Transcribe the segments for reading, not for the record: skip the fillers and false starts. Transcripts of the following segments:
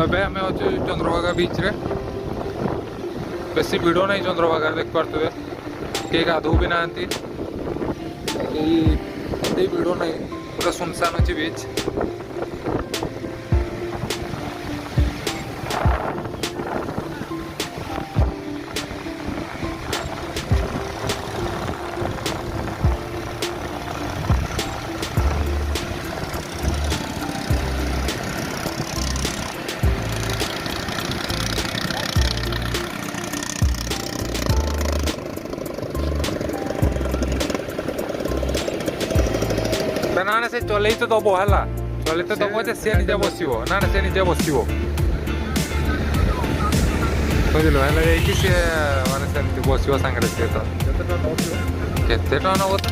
एबे आम अच्छे चंद्रभागा बीच रे बेसी भिड़ नहीं चंद्रभागा देख पारे कई गाधो भी ना भिड़ नहीं पूरा सुनसान अच्छी बीच ना से चल तो दब है चल तो दब सी निजे बस ना से निजे बस बुझल है सी मानते सेमती बस सांगे सी तो केते टन नब तो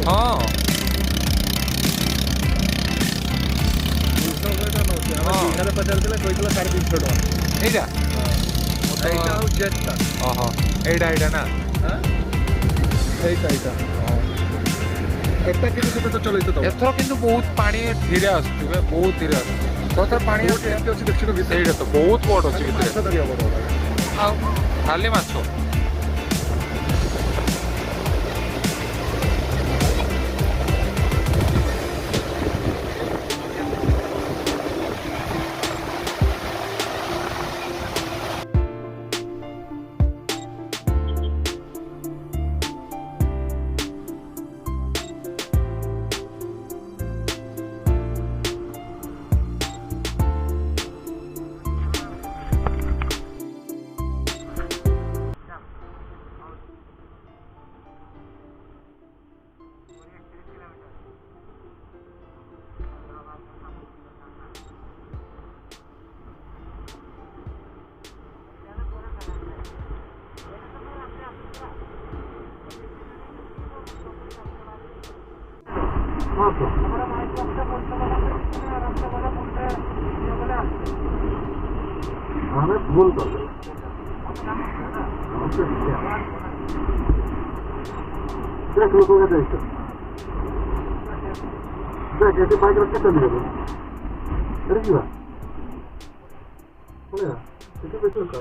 हाँ एटा ना एथर किंतु बहुत पानी धीरे आसुवे बहुत धीरे आसुवे पानी तो बहुत बड़ अच्छे खाली माछ भूल कर देख लोगों का देख देख ऐसे बाइक रख के चल रहे अरे क्या बोले ऐसे बैठो का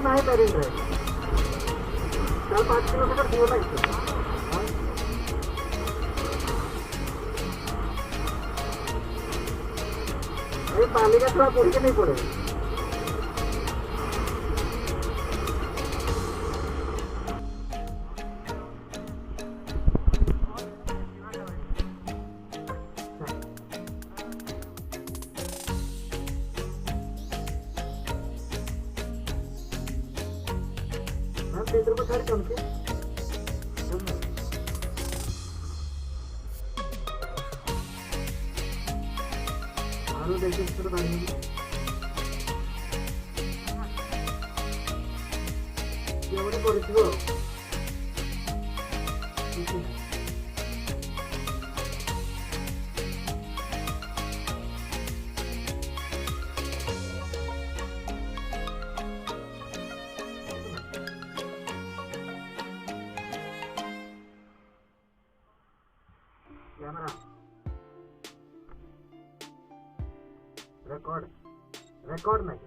नहीं करेंगे 4-5 किलोमीटर दूर नहीं ये पानी का थोड़ा पुड़ के नहीं पड़े इधर को छाड़ चमके आरो देखिए इस पर पानी ये बड़े पड़े थी वो कैमरा रिकॉर्ड में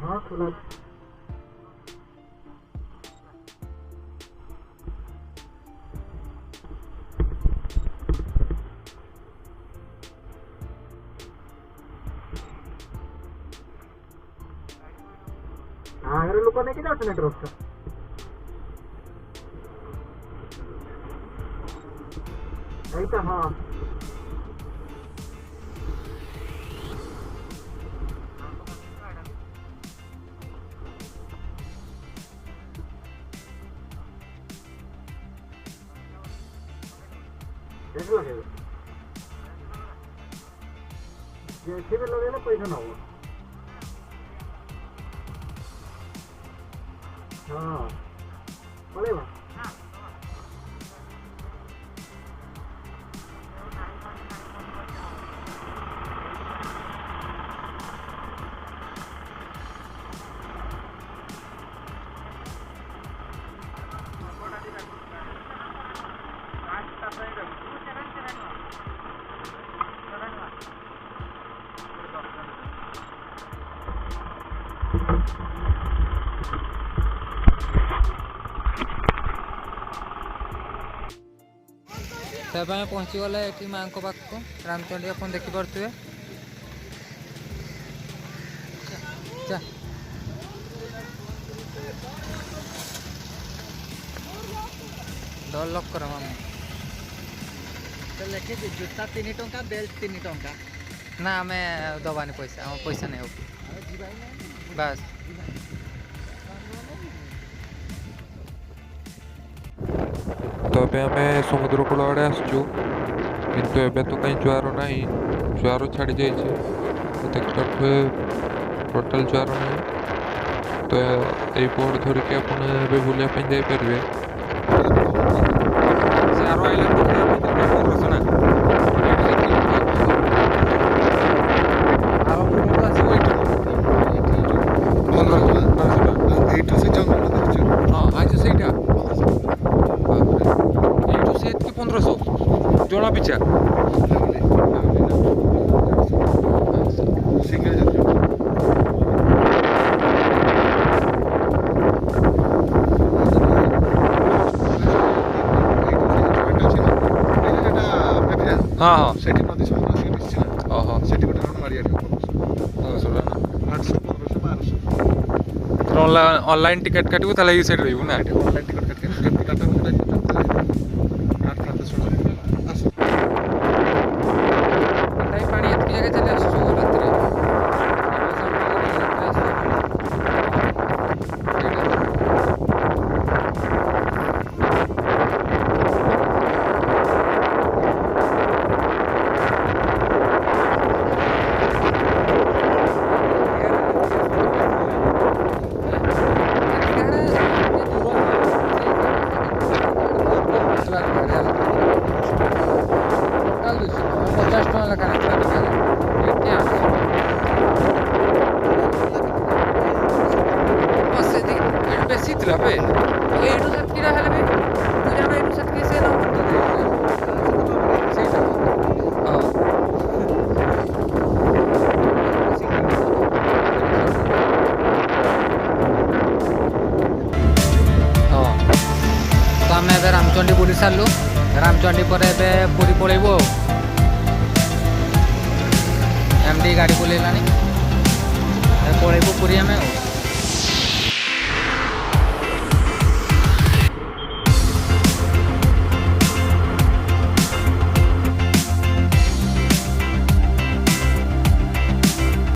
हाँ खुला हाँ अरे लोगों ने क्या जाते नेटवर्क का ऐसा हाँ कैसे लगेगा जैसे भी लगेगा पैसा ना होगा हाँ पड़ेगा तब आम पहुँचीगला ये माँ को पाख को रामचंडी आप देखिपे डर लक कर मामा लेखे जूता 3 टंका बेल्ट 3 टंका ना आम दबानी पैसा आम पैसा नहीं हो बस तो आम समुद्र कूल आड़े आसचु किंतु एबे तो कहीं ज्वार ना ज्वार छाड़ी जाइए देखिए टोटाल ज्वार ना तो ये बोर्ड धरिकी आप बुलाप जापर जना पिछा हाँ हाँ सेठी नदी समुद्र से मिसछि ना ओहो सेठी गोटे रन मारिया ऑनलाइन टिकट काटू ताले ये साइड रहू ना ऑनलाइन टिकट काट के टाटा पानी एतकी जगह चले आसु रात्रि रामचंडी बुली सारू रामचंडी पर ए पुरी पलैबू एमडी गाड़ी बुलेलानी पलैबू पुरी आम।